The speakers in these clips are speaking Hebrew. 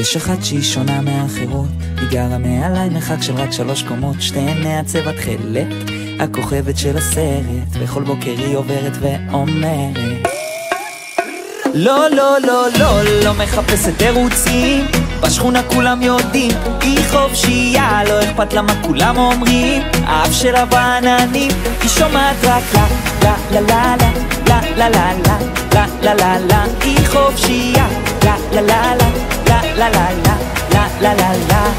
יש אחת שהיא שונה מהאחרות, היא גרה מעליי מרחק של רק 3 קומות, שתיהן מעצב התכלת, הכוכבת של הסרט, וכל בוקר היא עוברת ואומרת לא, לא, לא, לא, לא מחפשת תירוצים, בשכונה כולם יודעים, היא חופשייה, לא אכפת לה מה כולם אומרים, האף שלה בעננים, היא שומעת רק לה, לה, לה, לה, לה, לה, לה, לה, לה, לה, לה, היא חופשייה, לה, לה, לה, לה, לה, לה, לה, לה, לה, לה.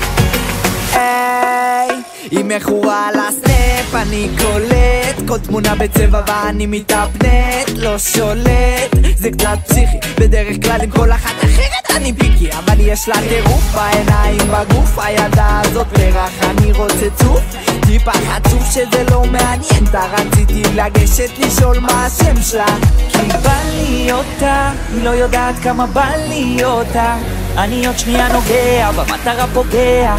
היי, היא מכורה על הסנאפ, אני קולט כל תמונה בצבע ואני מתאפנט, לא שולט, זה קצת פסיכי, בדרך כלל עם כל אחת אחרת אני פיקי, אבל יש לה טירוף בעיניים בגוף, הילדה הזאת פרח, אני רוצה צוף, טיפה חצוף שזה לא מעניין, רציתי לגשת לשאול מה השם שלה, כי בא לי אותה, היא לא יודעת כמה בא לי אותה, אני עוד שנייה נוגע, במטרה פוגע,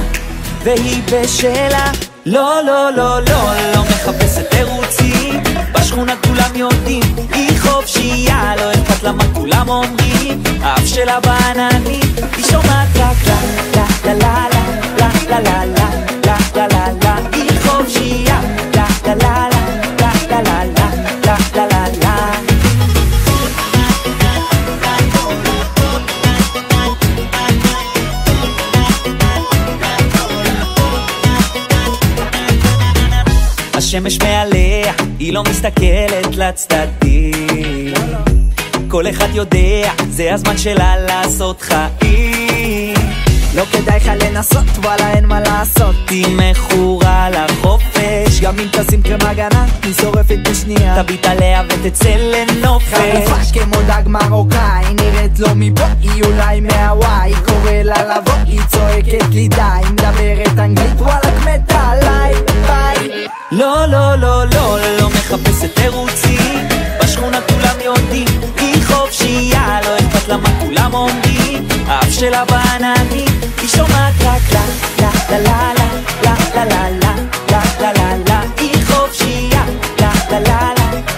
והיא בשלה לא, לא, לא, לא, לא מחפשת תירוצים, בשכונה כולם יודעים, היא חופשייה, לא אכפת לה מה כולם אומרים, האף שלה בעננים, היא שומעת רק לה, לה, לה, לה, לה, לה, לה, לה, לה, לה, לה, היא חופשייה, לה, לה, לה, לה, לה, לה, לה, לה, לה, לה. השמש מעליה, היא לא מסתכלת לצדדים, כל אחד יודע, זה הזמן שלה לעשות חיים, לא כדאי לך לנסות, וואלה אין מה לעשות, היא מכורה לחופש, גם אם תשים קרם הגנה, היא שורפת בשנייה, תביט עליה ותצא לנופש, חרופה כמו דג מרוקאי, נראית לו מפה, היא אולי מהוואי, קורא לה לבוא, היא צועקת לי די, מדברת אנגלית, וואלה מתה עליי, ביי. לא, לא, לא, לא, לא מחפשת תירוצים, בשכונה כולם יודעים, היא חופשייה, לא אכפת לה מה כולם אומרים, האף שלה בעננים, היא שומעת רק לה, לה, לה, לה, לה, לה, לה, לה, לה, לה, לה, לה, היא חופשייה, לה, לה, לה,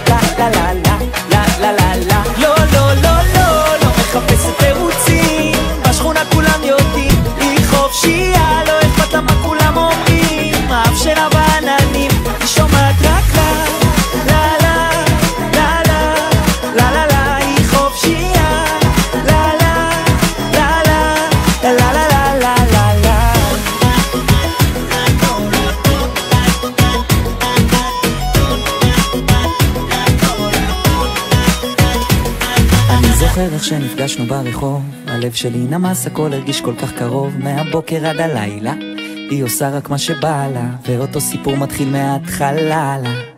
לה, לה, לה, לה, לה, לה, לה, לה. לא, לא, לא, לא, לא מחפשת תירוצים, בשכונה כולם יודעים, היא חופשייה, לא אכפת לה מה כולם אומרים, האף שלה בעננים, היא שומעת רק לה, לה, לה, לה, לה, לה, לה, היא חופשייה, לה, לה, לה, לה, לה, לה, לה, לה, לה. אני זוכר איך שנפגשנו ברחוב, הלב שלי נמס, הכל הרגיש כל כך קרוב, מהבוקר עד הלילה היא עושה רק מה שבא לה, ואותו סיפור מתחיל מההתחלה לה.